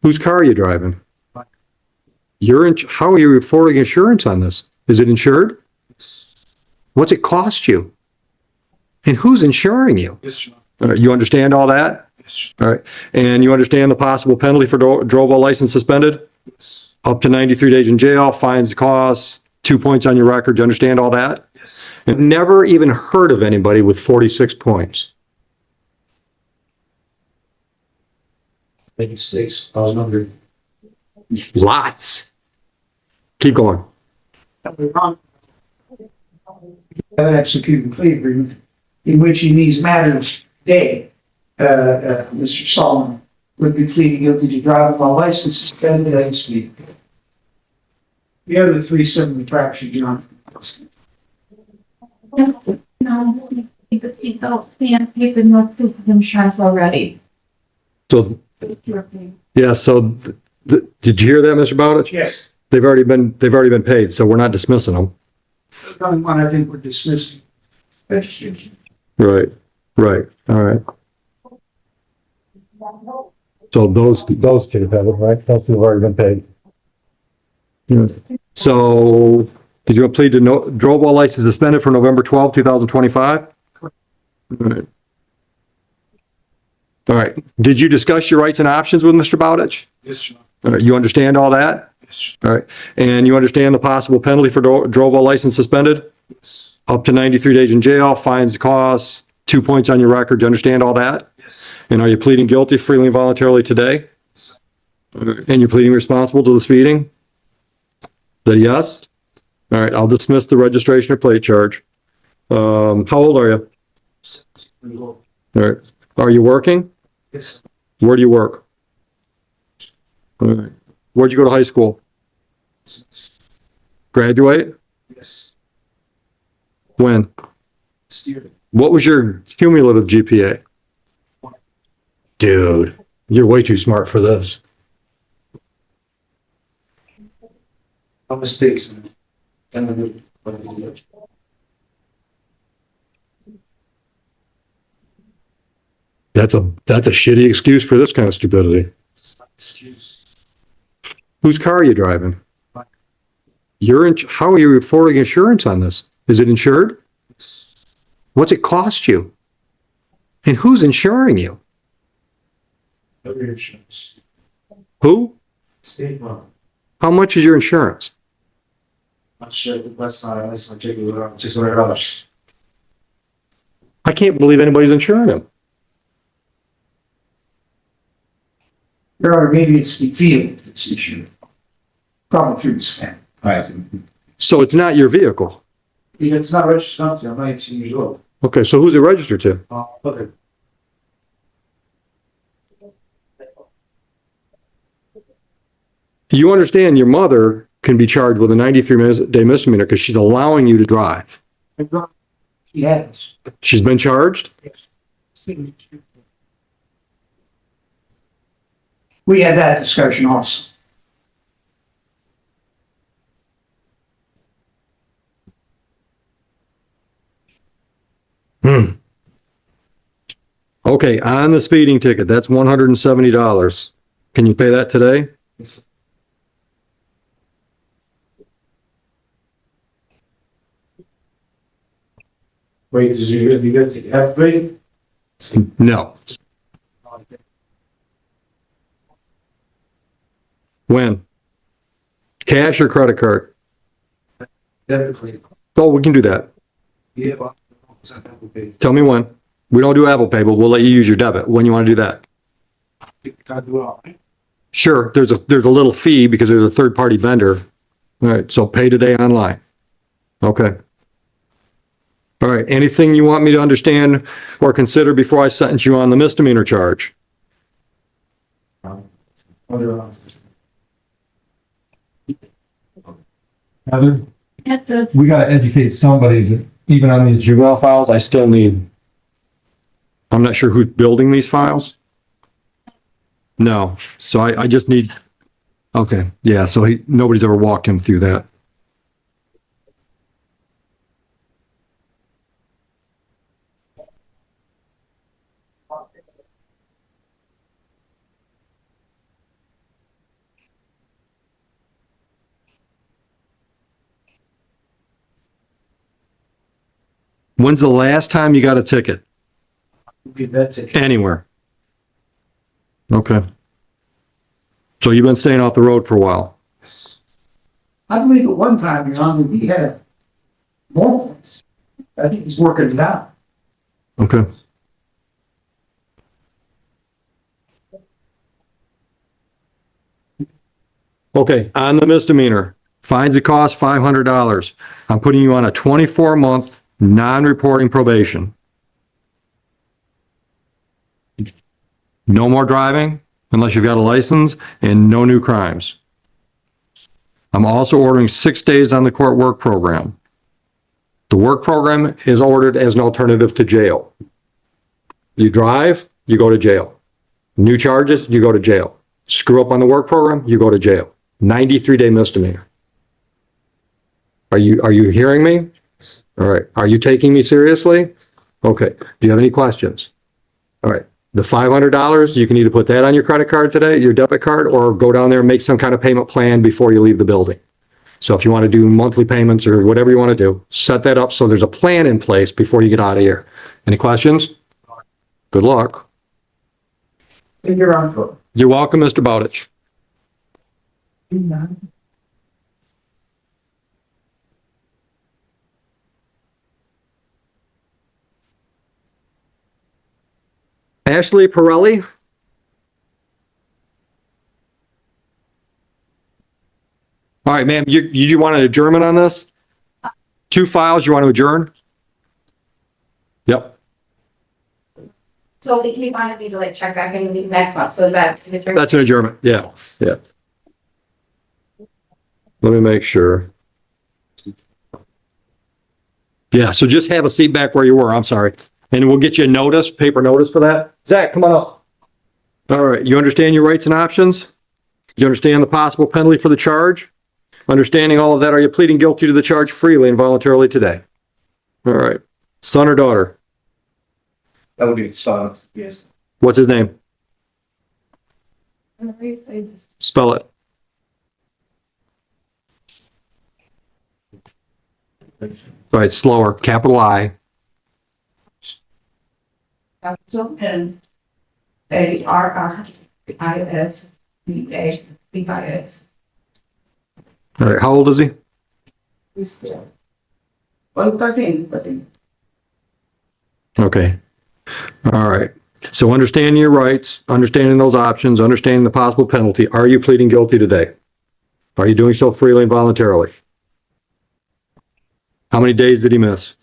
Whose car are you driving? How are you affording insurance on this? Is it insured? What's it cost you? And who's insuring you? You understand all that? All right. And you understand the possible penalty for drove while license suspended? Up to 93 days in jail, fines, costs, 2 points on your record. You understand all that? I've never even heard of anybody with 46 points. 86,100. Lots. Keep going. Executed plea agreement in which in these matters today, Mr. Solomon would be pleading guilty to driving while license suspended and speed. The other three similarly fractured, John. No, the seatbelt stand paper, no proof of insurance already. So, yeah, so did you hear that, Mr. Bowditch? Yes. They've already been paid, so we're not dismissing them. The only one I think we're dismissing. Right, right, all right. So those two have it, right? Those two have already been paid. So, did you plead to drove while license suspended for November 12, 2025? All right. All right. Did you discuss your rights and options with Mr. Bowditch? Yes, sir. All right. You understand all that? Yes, sir. All right. And you understand the possible penalty for drove while license suspended? Yes. Up to 93 days in jail, fines, costs, 2 points on your record. Do you understand all that? Yes. And are you pleading guilty freely and voluntarily today? Yes. And you're pleading responsible to the speeding? That yes? All right, I'll dismiss the registration or plate charge. How old are you? All right. Are you working? Yes. Where do you work? All right. Where'd you go to high school? Graduate? Yes. When? Steering. What was your cumulative GPA? Dude, you're way too smart for this. No mistakes, man. That's a shitty excuse for this kind of stupidity. Whose car are you driving? How are you affording insurance on this? Is it insured? What's it cost you? And who's insuring you? Every insurance. Who? State law. How much is your insurance? Not sure the last time I checked it was around $600. I can't believe anybody's insuring him. Your Honor, maybe it's the field that's issued. Probably through the span. Right. So it's not your vehicle. It's not registered, I'm 19 years old. Okay, so who's it registered to? Okay. You understand your mother can be charged with a 93-day misdemeanor because she's allowing you to drive. He has. She's been charged? We had that discussion also. Okay, on the speeding ticket, that's $170. Can you pay that today? Wait, did you have grade? No. When? Cash or credit card? Definitely. Oh, we can do that. Yeah, but it's not Apple Pay. Tell me when. We don't do Apple Pay, but we'll let you use your debit. When you want to do that? Can't do it all, right? Sure, there's a little fee because there's a third-party vendor. All right, so pay today online. Okay. All right, anything you want me to understand or consider before I sentence you on the misdemeanor charge? Heather, we gotta educate somebody, even on these juvenile files, I still need, I'm not sure who's building these files. No, so I just need, okay, yeah, so nobody's ever walked him through that. When's the last time you got a ticket? Give that to. Anywhere? Okay. So you've been staying off the road for a while? I believe at one time, Your Honor, we had more points. I think he's working it out. Okay. Okay, on the misdemeanor, fines that cost $500. I'm putting you on a 24-month non-reporting probation. No more driving unless you've got a license and no new crimes. I'm also ordering 6 days on the court work program. The work program is ordered as an alternative to jail. You drive, you go to jail. New charges, you go to jail. Screw up on the work program, you go to jail. 93-day misdemeanor. Are you hearing me? All right. Are you taking me seriously? Okay. Do you have any questions? All right. The $500, you can either put that on your credit card today, your debit card, or go down there and make some kind of payment plan before you leave the building. So if you want to do monthly payments or whatever you want to do, set that up so there's a plan in place before you get out of here. Any questions? Good luck. You're on foot. You're welcome, Mr. Bowditch. Ashley Pirelli? All right, ma'am, you want an adjournment on this? 2 files, you want to adjourn? Yep. So he wanted me to like check back in the next month, so that. That's an adjournment, yeah. Let me make sure. Yeah, so just have a seat back where you were, I'm sorry. And we'll get you a notice, paper notice for that. Zach, come on up. All right, you understand your rights and options? You understand the possible penalty for the charge? Understanding all of that, are you pleading guilty to the charge freely and voluntarily today? All right. Son or daughter? That would be son, yes. What's his name? Spell it. All right, slower, capital I. Capital N ARRISBABIS. All right, how old is he? He's still. Well, 13. Okay. All right. So understanding your rights, understanding those options, understanding the possible penalty, are you pleading guilty today? Are you doing so freely and voluntarily? How many days did he miss?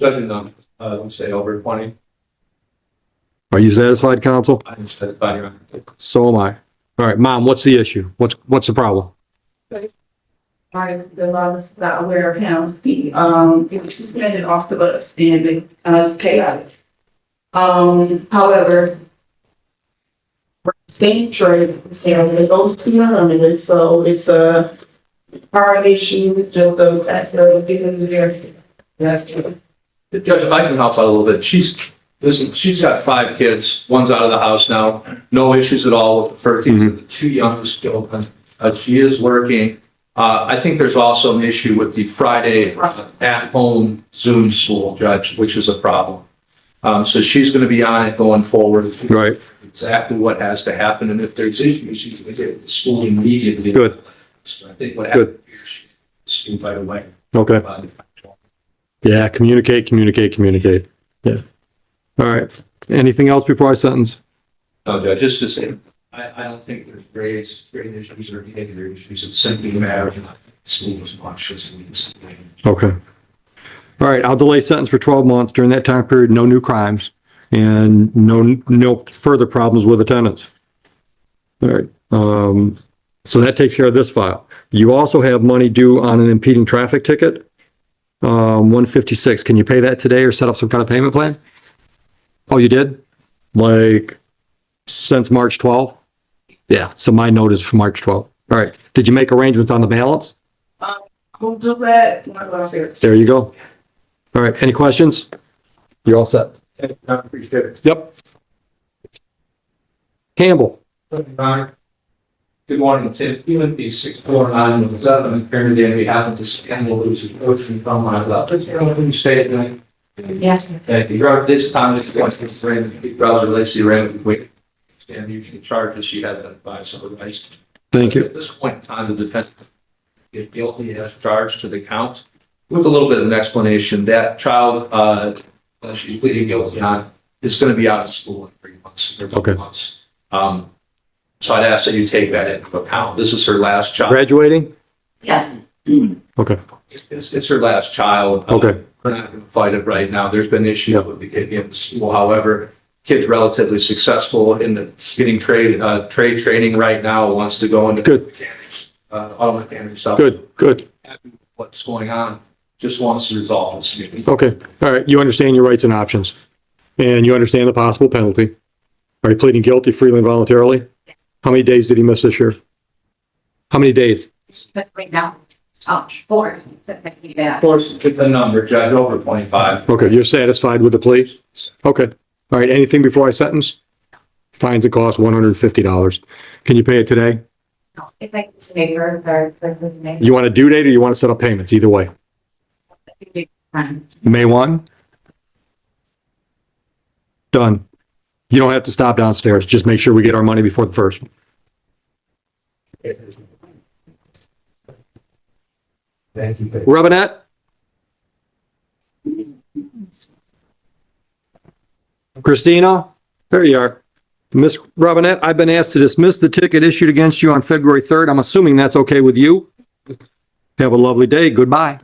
Judging them, let's say over 20. Are you satisfied, counsel? I'm satisfied, Your Honor. So am I. All right, Mom, what's the issue? What's the problem? The law was not aware of him. He was suspended off the bus and it was chaotic. However, state trade, it goes to your limited, so it's a hard issue, just the fact of getting there. That's true. Judge, if I can help out a little bit, she's got 5 kids. One's out of the house now. No issues at all with the 13th, the 2 youngest children. She is working. I think there's also an issue with the Friday at-home Zoom school, Judge, which is a problem. So she's going to be on it going forward. Right. Exactly what has to happen, and if there's issues, she's going to get the school immediately. Good. So I think what happened here, she school right away. Okay. Yeah, communicate. Yeah. All right. Anything else before I sentence? No, Judge, just to say, I don't think there's grade issues or behavior issues. It's simply a matter of school was conscious and we just. Okay. All right, I'll delay sentence for 12 months. During that time period, no new crimes and no further problems with attendance. All right. So that takes care of this file. You also have money due on an impeding traffic ticket. 156. Can you pay that today or set up some kind of payment plan? Oh, you did? Like since March 12th? Yeah, so my note is for March 12th. All right. Did you make arrangements on the balance? We'll do that. My last year. There you go. All right. Any questions? You're all set. I appreciate it. Yep. Campbell. Good morning, Tim. Timothy 64907, apparently on behalf of the scandal who's approaching from my left. Can you state your name? Yes. And regarding this time, if you want to relates to the arraignment between, and you can charge as she has been advised otherwise. Thank you. At this point in time, the defendant is guilty as charged to the count with a little bit of an explanation. That child, she's pleading guilty on, is going to be out of school in 3 months or 2 Okay. months. So I'd ask that you take that into account. This is her last child. Graduating? Yes. Okay, It's her last child. okay, We're not going to fight it right now. There's been issues Yeah. with the kid getting to school. However, kid's relatively successful in the getting trade training right now, wants to go into Good. mechanics, auto mechanics stuff. good, good. Happy with what's going on, just wants to resolve this. Okay, all right, you understand your rights and options. And you understand the possible penalty. Are you pleading guilty freely and voluntarily? How many days did he miss this year? How many days? That's right now. Oh, 4. Yeah. Of course, get the number, Judge, over 25. Okay, you're satisfied with the plea? Okay, all right, anything before I sentence? Fines and costs $150. Can you pay it today? If I can maybe or maybe. You want a due date or you want to set up payments? Either way. May 1? Done. You don't have to stop downstairs. Just make sure we get our money before the 1st. Thank you. Robinette? Christina? There you are. Miss Robinette, I've been asked to dismiss the ticket issued against you on February 3rd. I'm assuming that's okay with you? Have a lovely day. Goodbye.